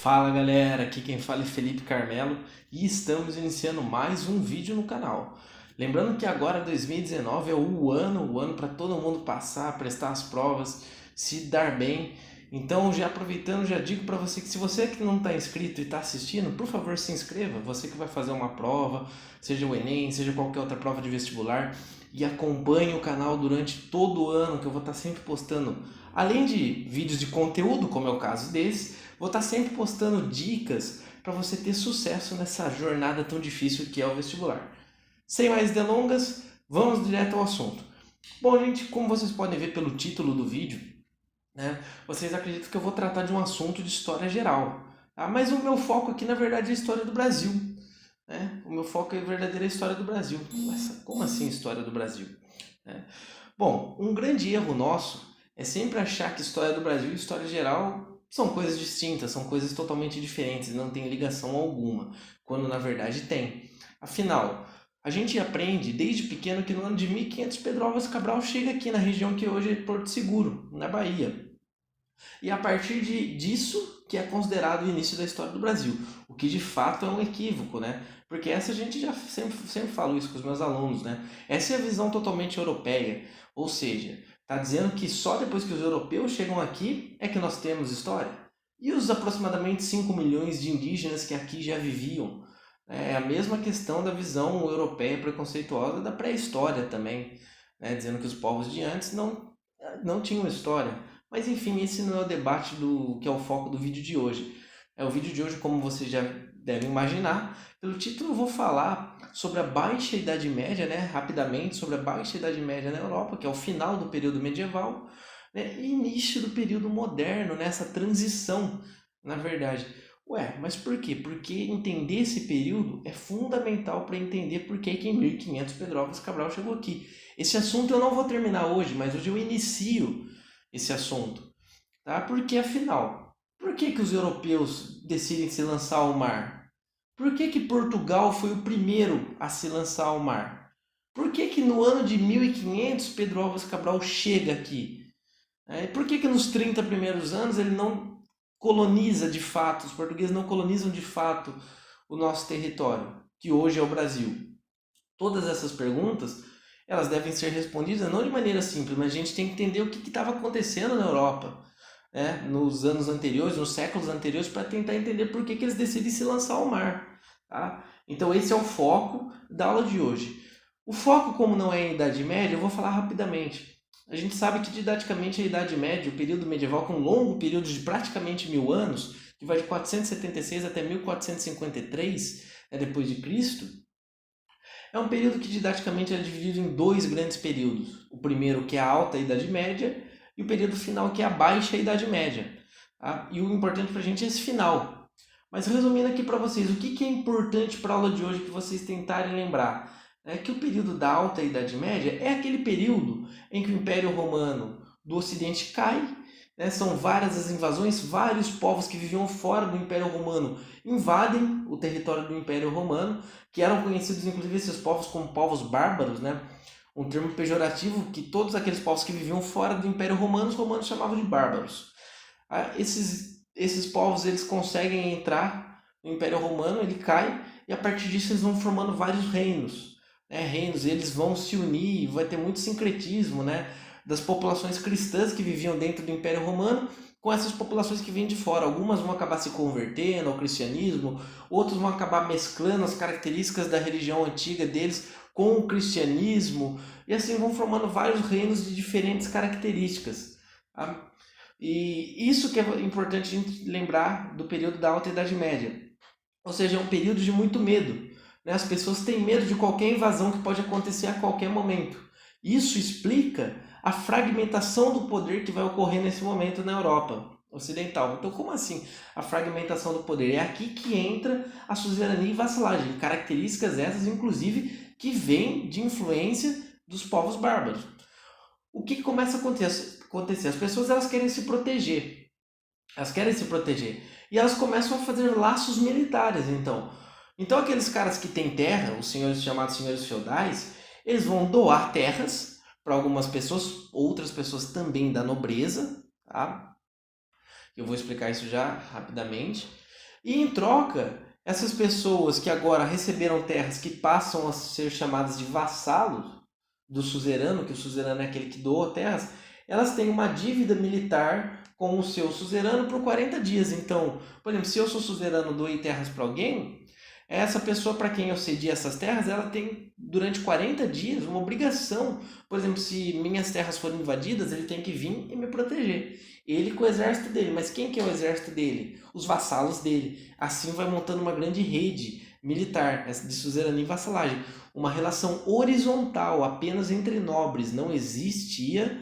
Fala galera, aqui quem fala é Felipe Carmelo e estamos iniciando mais um vídeo no canal. Lembrando que agora 2019 é o ano para todo mundo passar, prestar as provas, se dar bem. Então já aproveitando, já digo para você que se você que não está inscrito e está assistindo, por favor se inscreva, você que vai fazer uma prova, seja o Enem, seja qualquer outra prova de vestibular, e acompanhe o canal durante todo o ano, que eu vou estar sempre postando, além de vídeos de conteúdo, como é o caso desse, vou estar sempre postando dicas para você ter sucesso nessa jornada tão difícil que é o vestibular. Sem mais delongas, vamos direto ao assunto. Bom, gente, como vocês podem ver pelo título do vídeo, né, vocês acreditam que eu vou tratar de um assunto de história geral. Tá? Mas o meu foco aqui, na verdade, é a história do Brasil. Né? O meu foco é a verdadeira história do Brasil. Mas como assim história do Brasil? Né? Bom, um grande erro nosso é sempre achar que história do Brasil e história geral são coisas distintas, são coisas totalmente diferentes, não tem ligação alguma, quando na verdade tem. Afinal, a gente aprende desde pequeno que no ano de 1500 Pedro Álvares Cabral chega aqui na região que hoje é Porto Seguro, na Bahia. E a partir disso que é considerado o início da história do Brasil, o que de fato é um equívoco, né? Porque essa a gente já sempre falo isso com os meus alunos, né? Essa é a visão totalmente europeia, ou seja, está dizendo que só depois que os europeus chegam aqui é que nós temos história. E os aproximadamente 5 milhões de indígenas que aqui já viviam? É a mesma questão da visão europeia preconceituosa da pré-história também, né? Dizendo que os povos de antes não tinham história. Mas enfim, esse não é o debate que é o foco do vídeo de hoje. O vídeo de hoje, como vocês já devem imaginar, pelo título eu vou falar sobre a Baixa Idade Média, né, rapidamente, sobre a Baixa Idade Média na Europa, que é o final do período medieval, né, e início do período moderno, nessa transição, na verdade. Ué, mas por quê? Porque entender esse período é fundamental para entender por que em 1500 Pedro Álvares Cabral chegou aqui. Esse assunto eu não vou terminar hoje, mas hoje eu inicio esse assunto, tá? Porque afinal, por que os europeus decidem se lançar ao mar? Por que Portugal foi o primeiro a se lançar ao mar? Por que no ano de 1500 Pedro Álvares Cabral chega aqui? Por que nos 30 primeiros anos ele não coloniza de fato, os portugueses não colonizam de fato o nosso território, que hoje é o Brasil? Todas essas perguntas, elas devem ser respondidas não de maneira simples, mas a gente tem que entender o que estava acontecendo na Europa, né, nos anos anteriores, nos séculos anteriores, para tentar entender por que eles decidem se lançar ao mar. Tá? Então esse é o foco da aula de hoje. O foco, como não é em Idade Média, eu vou falar rapidamente. A gente sabe que didaticamente a Idade Média, o período medieval, com um longo período de praticamente 1000 anos, que vai de 476 até 1453, depois de Cristo, é um período que didaticamente é dividido em dois grandes períodos. O primeiro, que é a Alta Idade Média, e o período final, que é a Baixa Idade Média. Tá? E o importante para a gente é esse final. Mas resumindo aqui para vocês, o que é importante para a aula de hoje que vocês tentarem lembrar? É que o período da Alta Idade Média é aquele período em que o Império Romano do Ocidente cai, né? São várias as invasões, vários povos que viviam fora do Império Romano invadem o território do Império Romano, que eram conhecidos inclusive esses povos como povos bárbaros, né? Um termo pejorativo que todos aqueles povos que viviam fora do Império Romano, os romanos chamavam de bárbaros. Esses povos eles conseguem entrar no Império Romano, ele cai, e a partir disso eles vão formando vários reinos. Reinos, eles vão se unir, vai ter muito sincretismo, né, das populações cristãs que viviam dentro do Império Romano com essas populações que vêm de fora. Algumas vão acabar se convertendo ao cristianismo, outros vão acabar mesclando as características da religião antiga deles com o cristianismo, e assim vão formando vários reinos de diferentes características. Tá? E isso que é importante a gente lembrar do período da Alta Idade Média. Ou seja, é um período de muito medo. Né? As pessoas têm medo de qualquer invasão que pode acontecer a qualquer momento. Isso explica a fragmentação do poder que vai ocorrer nesse momento na Europa ocidental. Então, como assim a fragmentação do poder? É aqui que entra a suzerania e vassalagem, características essas, inclusive, que vêm de influência dos povos bárbaros. O que começa a acontecer? As pessoas elas querem se proteger. Elas querem se proteger. E elas começam a fazer laços militares, então. Então aqueles caras que têm terra, os senhores chamados senhores feudais, eles vão doar terras para algumas pessoas, outras pessoas também da nobreza, tá? Eu vou explicar isso já rapidamente. E em troca, essas pessoas que agora receberam terras que passam a ser chamadas de vassalos do suzerano, que o suzerano é aquele que doa terras, elas têm uma dívida militar com o seu suzerano por 40 dias. Então, por exemplo, se eu sou suzerano, doei terras para alguém, essa pessoa para quem eu cedi essas terras, ela tem durante 40 dias uma obrigação. Por exemplo, se minhas terras forem invadidas, ele tem que vir e me proteger. Ele com o exército dele. Mas quem que é o exército dele? Os vassalos dele. Assim vai montando uma grande rede militar de suzerania e vassalagem. Uma relação horizontal apenas entre nobres. Não existia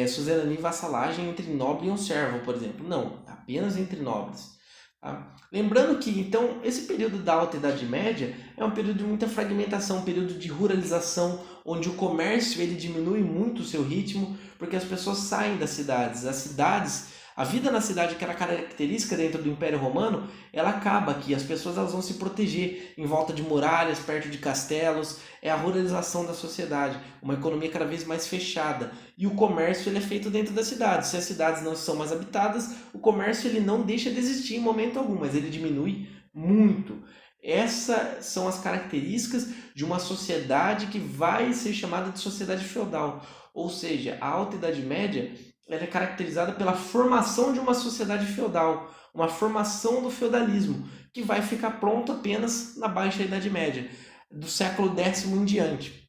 suzerania e vassalagem entre nobre e um servo, por exemplo. Não, apenas entre nobres. Tá? Lembrando que, então, esse período da Alta Idade Média é um período de muita fragmentação, um período de ruralização, onde o comércio ele diminui muito o seu ritmo, porque as pessoas saem das cidades. A vida na cidade, que era característica dentro do Império Romano, ela acaba aqui. As pessoas elas vão se proteger em volta de muralhas, perto de castelos. É a ruralização da sociedade, uma economia cada vez mais fechada. E o comércio ele é feito dentro das cidades. Se as cidades não são mais habitadas, o comércio ele não deixa de existir em momento algum, mas ele diminui muito. Essas são as características de uma sociedade que vai ser chamada de sociedade feudal. Ou seja, a Alta Idade Média ela é caracterizada pela formação de uma sociedade feudal, uma formação do feudalismo, que vai ficar pronto apenas na Baixa Idade Média, do século X em diante.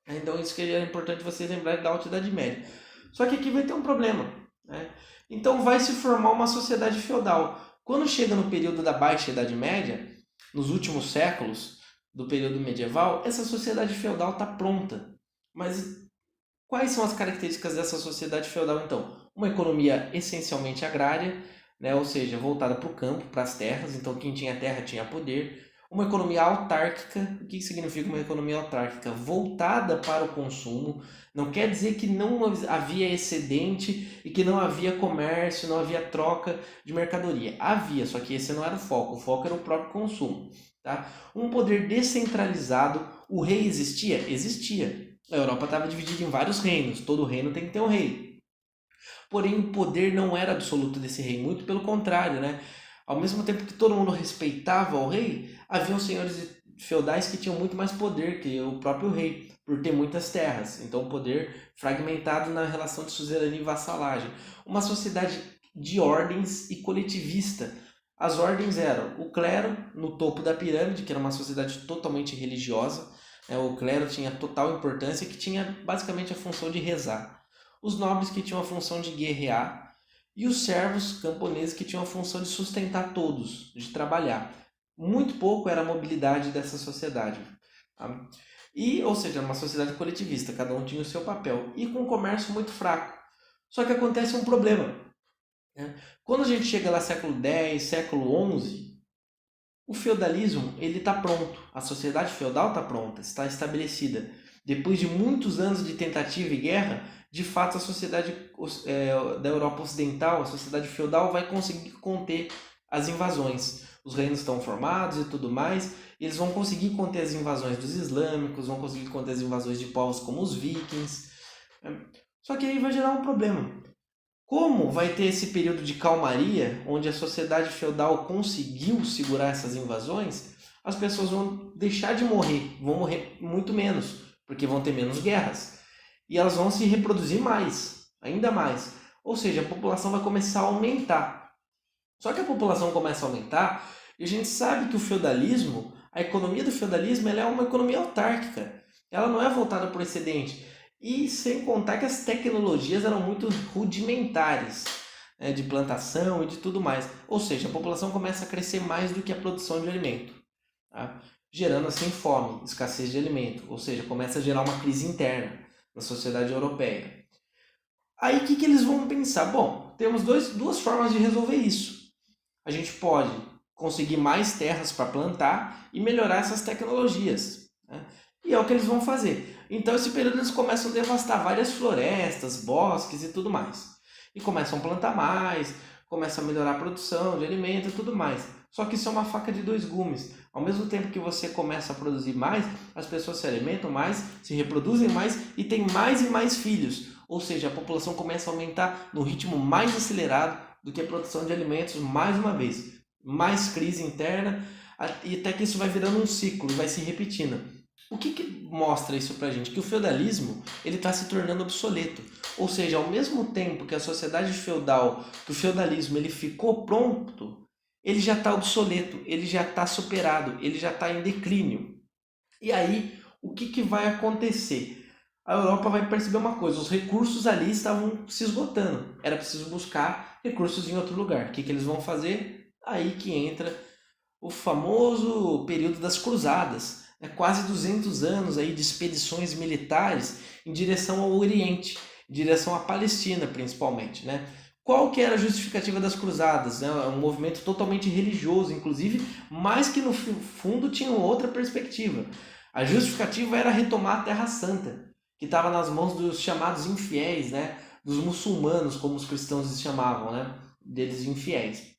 Então isso que é importante vocês lembrarem da Alta Idade Média. Só que aqui vai ter um problema, né? Então vai se formar uma sociedade feudal. Quando chega no período da Baixa Idade Média, nos últimos séculos do período medieval, essa sociedade feudal está pronta. Mas quais são as características dessa sociedade feudal, então? Uma economia essencialmente agrária, né? Ou seja, voltada para o campo, para as terras, então quem tinha terra tinha poder. Uma economia autárquica. O que significa uma economia autárquica? Voltada para o consumo. Não quer dizer que não havia excedente e que não havia comércio, não havia troca de mercadoria. Havia, só que esse não era o foco. O foco era o próprio consumo. Tá? Um poder descentralizado. O rei existia? Existia. A Europa estava dividida em vários reinos. Todo reino tem que ter um rei. Porém, o poder não era absoluto desse rei. Muito pelo contrário, né? Ao mesmo tempo que todo mundo respeitava o rei, havia senhores feudais que tinham muito mais poder que o próprio rei, por ter muitas terras. Então, poder fragmentado na relação de suzerania e vassalagem. Uma sociedade de ordens e coletivista. As ordens eram o clero, no topo da pirâmide, que era uma sociedade totalmente religiosa. O clero tinha total importância, que tinha basicamente a função de rezar. Os nobres que tinham a função de guerrear. E os servos camponeses que tinham a função de sustentar todos, de trabalhar. Muito pouco era a mobilidade dessa sociedade. Tá? Ou seja, uma sociedade coletivista, cada um tinha o seu papel. E com um comércio muito fraco. Só que acontece um problema. Né? Quando a gente chega lá século X, século XI, o feudalismo ele está pronto. A sociedade feudal está pronta, está estabelecida. Depois de muitos anos de tentativa e guerra, de fato a sociedade da Europa Ocidental, a sociedade feudal, vai conseguir conter as invasões. Os reinos estão formados e tudo mais, e eles vão conseguir conter as invasões dos islâmicos, vão conseguir conter as invasões de povos como os vikings. Só que aí vai gerar um problema. Como vai ter esse período de calmaria, onde a sociedade feudal conseguiu segurar essas invasões, as pessoas vão deixar de morrer, vão morrer muito menos, porque vão ter menos guerras. E elas vão se reproduzir mais, ainda mais. Ou seja, a população vai começar a aumentar. Só que a população começa a aumentar e a gente sabe que o feudalismo, a economia do feudalismo, ela é uma economia autárquica. Ela não é voltada para o excedente. E sem contar que as tecnologias eram muito rudimentares, né, de plantação e de tudo mais. Ou seja, a população começa a crescer mais do que a produção de alimento. Tá? Gerando assim fome, escassez de alimento. Ou seja, começa a gerar uma crise interna na sociedade europeia. Aí o que eles vão pensar? Bom, temos duas formas de resolver isso. A gente pode conseguir mais terras para plantar e melhorar essas tecnologias. Né? E é o que eles vão fazer. Então, esse período eles começam a devastar várias florestas, bosques e tudo mais. E começam a plantar mais, começam a melhorar a produção de alimento e tudo mais. Só que isso é uma faca de dois gumes. Ao mesmo tempo que você começa a produzir mais, as pessoas se alimentam mais, se reproduzem mais e têm mais e mais filhos. Ou seja, a população começa a aumentar no ritmo mais acelerado do que a produção de alimentos mais uma vez. mais crise interna, e até que isso vai virando um ciclo, vai se repetindo. O que mostra isso pra gente? Que o feudalismo ele está se tornando obsoleto. Ou seja, ao mesmo tempo que a sociedade feudal, que o feudalismo ele ficou pronto, ele já está obsoleto, ele já está superado, ele já está em declínio. E aí, o que vai acontecer? A Europa vai perceber uma coisa, os recursos ali estavam se esgotando. Era preciso buscar recursos em outro lugar. O que eles vão fazer? Aí que entra o famoso período das cruzadas. Quase 200 anos aí de expedições militares em direção ao Oriente, em direção à Palestina principalmente. Né? Qual que era a justificativa das cruzadas? É um movimento totalmente religioso, inclusive, mas que no fundo tinha outra perspectiva. A justificativa era retomar a Terra Santa, que estava nas mãos dos chamados infiéis, né? Dos muçulmanos, como os cristãos chamavam, né? Deles infiéis.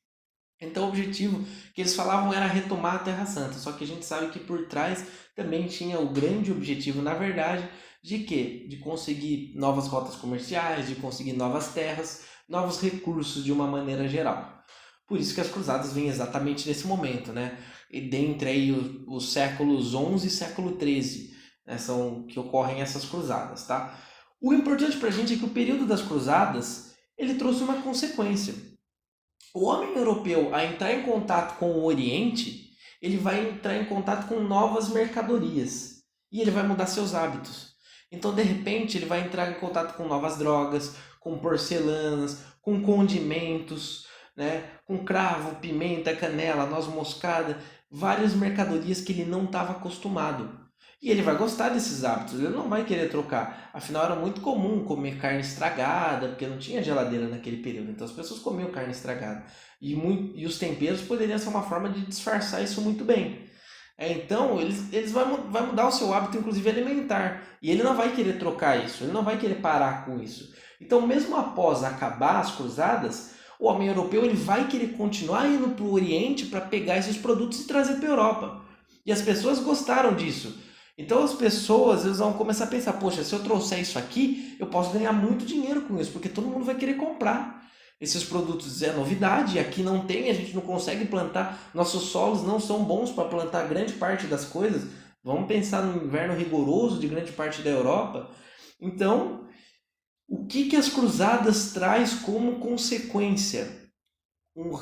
Então o objetivo que eles falavam era retomar a Terra Santa, só que a gente sabe que por trás também tinha o grande objetivo, na verdade, de quê? De conseguir novas rotas comerciais, de conseguir novas terras, novos recursos de uma maneira geral. Por isso que as cruzadas vêm exatamente nesse momento, né? E dentre aí os séculos 11 e século 13, né? São que ocorrem essas cruzadas, tá? O importante para a gente é que o período das cruzadas ele trouxe uma consequência. O homem europeu, a entrar em contato com o Oriente, ele vai entrar em contato com novas mercadorias e ele vai mudar seus hábitos. Então, de repente, ele vai entrar em contato com novas drogas, com porcelanas, com condimentos, né? Com cravo, pimenta, canela, noz moscada, várias mercadorias que ele não estava acostumado. E ele vai gostar desses hábitos, ele não vai querer trocar. Afinal, era muito comum comer carne estragada, porque não tinha geladeira naquele período, então as pessoas comiam carne estragada. E os temperos poderiam ser uma forma de disfarçar isso muito bem. Então, eles vai mudar o seu hábito, inclusive alimentar. E ele não vai querer trocar isso, ele não vai querer parar com isso. Então, mesmo após acabar as cruzadas, o homem europeu ele vai querer continuar indo para o Oriente para pegar esses produtos e trazer para a Europa. E as pessoas gostaram disso. Então as pessoas eles vão começar a pensar, poxa, se eu trouxer isso aqui, eu posso ganhar muito dinheiro com isso, porque todo mundo vai querer comprar esses produtos. É novidade, aqui não tem, a gente não consegue plantar, nossos solos não são bons para plantar grande parte das coisas. Vamos pensar no inverno rigoroso de grande parte da Europa. Então, o que as cruzadas traz como consequência? Um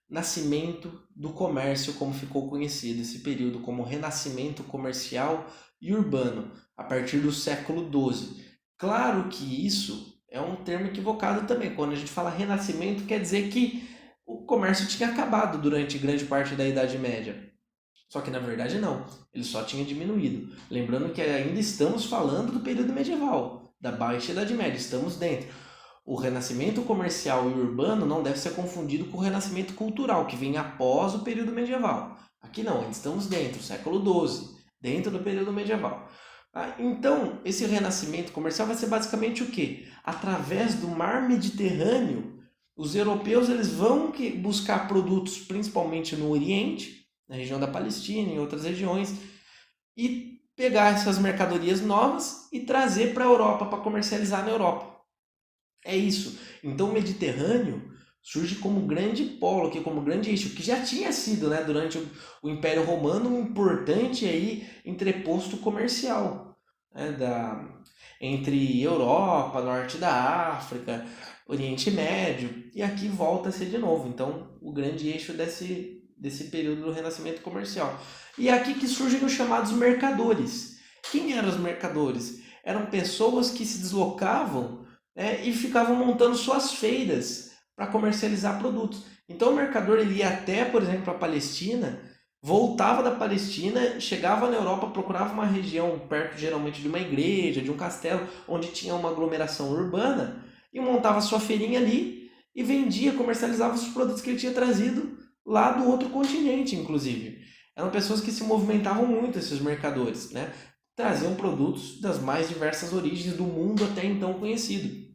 renascimento do comércio, como ficou conhecido esse período como renascimento comercial e urbano, a partir do século XII. Claro que isso é um termo equivocado também. Quando a gente fala renascimento, quer dizer que o comércio tinha acabado durante grande parte da Idade Média. Só que na verdade não, ele só tinha diminuído. Lembrando que ainda estamos falando do período medieval, da Baixa Idade Média, estamos dentro. O renascimento comercial e urbano não deve ser confundido com o renascimento cultural, que vem após o período medieval. Aqui não, ainda estamos dentro, século XII, dentro do período medieval. Então, esse renascimento comercial vai ser basicamente o quê? Através do mar Mediterrâneo, os europeus eles vão buscar produtos principalmente no Oriente, na região da Palestina, em outras regiões, e pegar essas mercadorias novas e trazer para a Europa, para comercializar na Europa. É isso. Então o Mediterrâneo surge como grande polo, aqui, como grande eixo, que já tinha sido, né, durante o Império Romano um importante aí, entreposto comercial, né, entre Europa, Norte da África, Oriente Médio, e aqui volta a ser de novo. Então o grande eixo desse período do Renascimento comercial. E é aqui que surgem os chamados mercadores. Quem eram os mercadores? Eram pessoas que se deslocavam e ficavam montando suas feiras para comercializar produtos. Então o mercador ele ia até, por exemplo, a Palestina, voltava da Palestina, chegava na Europa, procurava uma região perto geralmente de uma igreja, de um castelo, onde tinha uma aglomeração urbana, e montava sua feirinha ali e vendia, comercializava os produtos que ele tinha trazido lá do outro continente, inclusive. Eram pessoas que se movimentavam muito, esses mercadores, né? Traziam produtos das mais diversas origens do mundo até então conhecido.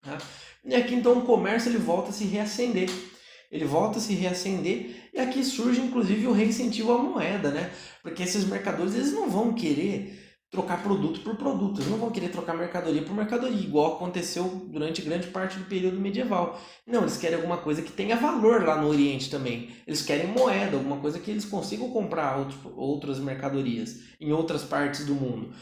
Tá? E aqui então o comércio ele volta a se reacender. Ele volta a se reacender e aqui surge inclusive o reincentivo à moeda, né? Porque esses mercadores eles não vão querer trocar produto por produto. Eles não vão querer trocar mercadoria por mercadoria, igual aconteceu durante grande parte do período medieval. Não, eles querem alguma coisa que tenha valor lá no Oriente também. Eles querem moeda, alguma coisa que eles consigam comprar outras mercadorias em outras partes do mundo.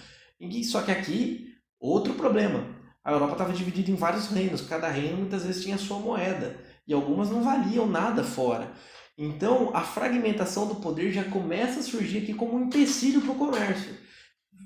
Só que aqui, outro problema. A Europa estava dividida em vários reinos. Cada reino muitas vezes tinha a sua moeda. E algumas não valiam nada fora. Então, a fragmentação do poder já começa a surgir aqui como um empecilho para o comércio.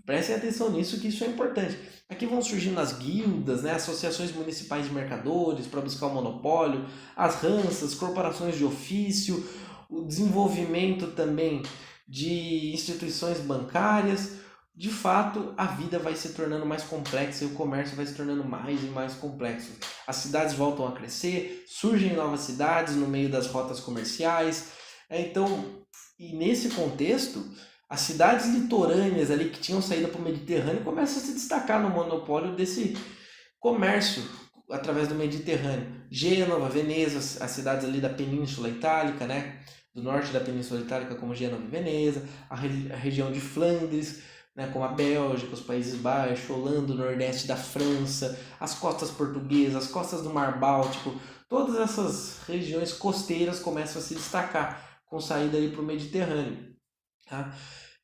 Prestem atenção nisso, que isso é importante. Aqui vão surgindo as guildas, né, associações municipais de mercadores para buscar o monopólio, as ranças, corporações de ofício, o desenvolvimento também de instituições bancárias. De fato, a vida vai se tornando mais complexa e o comércio vai se tornando mais e mais complexo. As cidades voltam a crescer, surgem novas cidades no meio das rotas comerciais. Então, e nesse contexto, as cidades litorâneas ali que tinham saído para o Mediterrâneo começam a se destacar no monopólio desse comércio através do Mediterrâneo. Gênova, Veneza, as cidades ali da Península Itálica, né? Do norte da Península Itálica, como Gênova e Veneza, a região de Flandres, né? Como a Bélgica, os Países Baixos, Holanda, o nordeste da França, as costas portuguesas, as costas do Mar Báltico, todas essas regiões costeiras começam a se destacar com saída ali para o Mediterrâneo. Tá?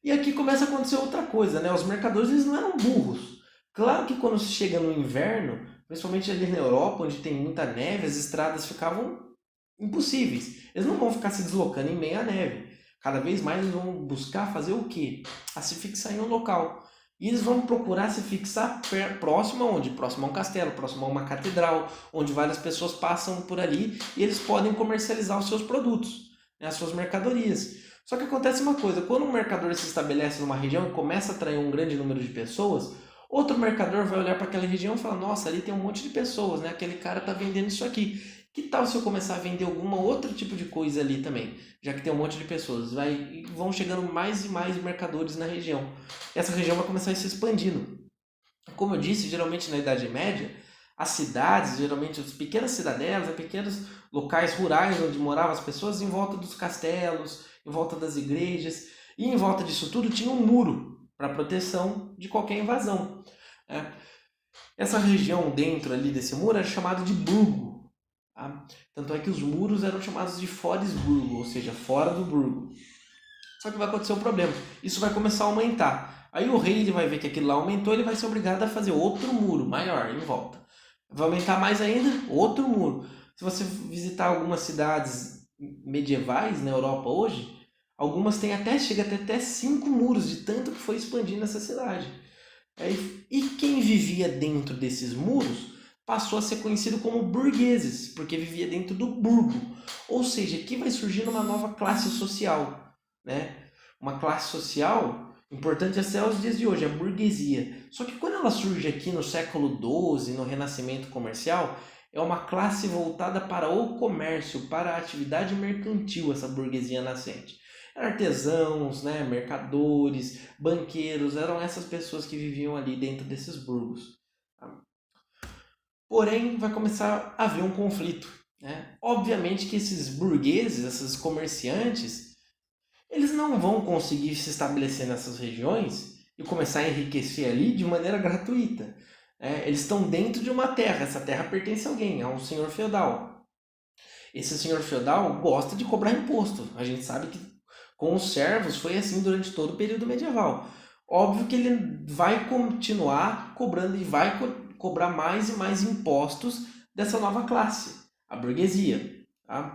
E aqui começa a acontecer outra coisa, né? Os mercadores eles não eram burros. Claro que quando se chega no inverno, principalmente ali na Europa, onde tem muita neve, as estradas ficavam impossíveis. Eles não vão ficar se deslocando em meio à neve. Cada vez mais eles vão buscar fazer o quê? A se fixar em um local. E eles vão procurar se fixar próximo a onde? Próximo a um castelo, próximo a uma catedral, onde várias pessoas passam por ali e eles podem comercializar os seus produtos, né? As suas mercadorias. Só que acontece uma coisa, quando um mercador se estabelece numa região e começa a atrair um grande número de pessoas, outro mercador vai olhar para aquela região e falar, nossa, ali tem um monte de pessoas, né? Aquele cara está vendendo isso aqui. Que tal se eu começar a vender algum outro tipo de coisa ali também? Já que tem um monte de pessoas. Vão chegando mais e mais mercadores na região. Essa região vai começar a se expandindo. Como eu disse, geralmente na Idade Média, as cidades, geralmente as pequenas cidadelas, pequenos locais rurais onde moravam as pessoas em volta dos castelos, em volta das igrejas, e em volta disso tudo tinha um muro para proteção de qualquer invasão. Essa região dentro ali desse muro era chamada de burgo. Tá? Tanto é que os muros eram chamados de foresburgo, ou seja, fora do burgo. Só que vai acontecer um problema, isso vai começar a aumentar. Aí o rei ele vai ver que aquilo lá aumentou, ele vai ser obrigado a fazer outro muro maior em volta. Vai aumentar mais ainda, outro muro. Se você visitar algumas cidades medievais na Europa hoje, algumas chega até 5 muros, de tanto que foi expandindo essa cidade. E quem vivia dentro desses muros passou a ser conhecido como burgueses, porque vivia dentro do burgo. Ou seja, aqui vai surgindo uma nova classe social, né? Uma classe social importante até os dias de hoje, a burguesia. Só que quando ela surge aqui no século XII, no Renascimento Comercial, é uma classe voltada para o comércio, para a atividade mercantil, essa burguesia nascente. Artesãos, né, mercadores, banqueiros, eram essas pessoas que viviam ali dentro desses burgos. Porém, vai começar a haver um conflito, né? Obviamente que esses burgueses, esses comerciantes, eles não vão conseguir se estabelecer nessas regiões e começar a enriquecer ali de maneira gratuita. Eles estão dentro de uma terra, essa terra pertence a alguém, a um senhor feudal. Esse senhor feudal gosta de cobrar imposto. A gente sabe que com os servos foi assim durante todo o período medieval. Óbvio que ele vai continuar cobrando e vai cobrar mais e mais impostos dessa nova classe, a burguesia. Tá?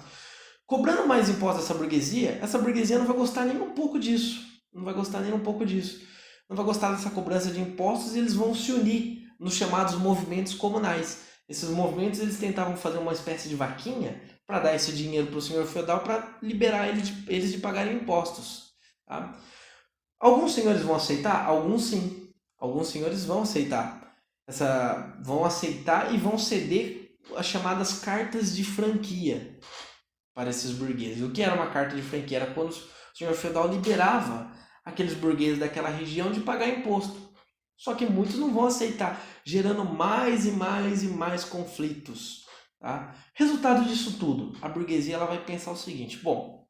Cobrando mais impostos dessa burguesia, essa burguesia não vai gostar nem um pouco disso. Não vai gostar nem um pouco disso. Não vai gostar dessa cobrança de impostos e eles vão se unir nos chamados movimentos comunais. Esses movimentos eles tentavam fazer uma espécie de vaquinha para dar esse dinheiro para o senhor feudal para liberar eles de pagarem impostos. Tá? Alguns senhores vão aceitar? Alguns sim. Alguns senhores vão aceitar. Vão aceitar e vão ceder as chamadas cartas de franquia para esses burgueses. O que era uma carta de franquia? Era quando o senhor feudal liberava aqueles burgueses daquela região de pagar imposto. Só que muitos não vão aceitar, gerando mais e mais e mais conflitos. Tá? Resultado disso tudo, a burguesia ela vai pensar o seguinte, bom,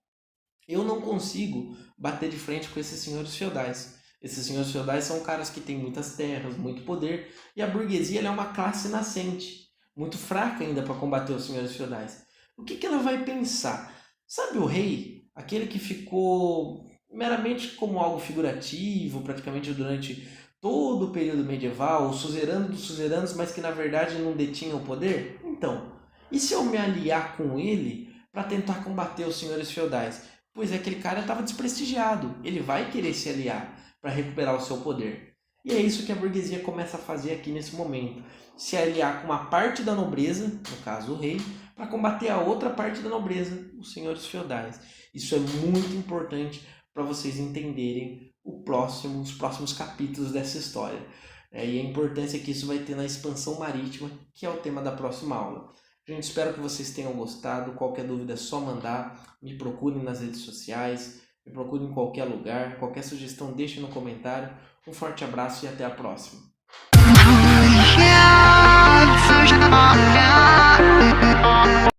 eu não consigo bater de frente com esses senhores feudais, Esses senhores feudais são caras que têm muitas terras, muito poder, e a burguesia ela é uma classe nascente, muito fraca ainda para combater os senhores feudais. O que ela vai pensar? Sabe o rei? Aquele que ficou meramente como algo figurativo, praticamente durante todo o período medieval, o suzerano dos suzeranos, mas que na verdade não detinha o poder? Então, e se eu me aliar com ele para tentar combater os senhores feudais? Pois é, aquele cara estava desprestigiado, ele vai querer se aliar para recuperar o seu poder. E é isso que a burguesia começa a fazer aqui nesse momento. Se aliar com uma parte da nobreza, no caso o rei, para combater a outra parte da nobreza, os senhores feudais. Isso é muito importante para vocês entenderem os próximos capítulos dessa história. E a importância que isso vai ter na expansão marítima, que é o tema da próxima aula. Gente, espero que vocês tenham gostado. Qualquer dúvida é só mandar. Me procurem nas redes sociais. Me procure em qualquer lugar, qualquer sugestão deixe no comentário. Um forte abraço e até a próxima.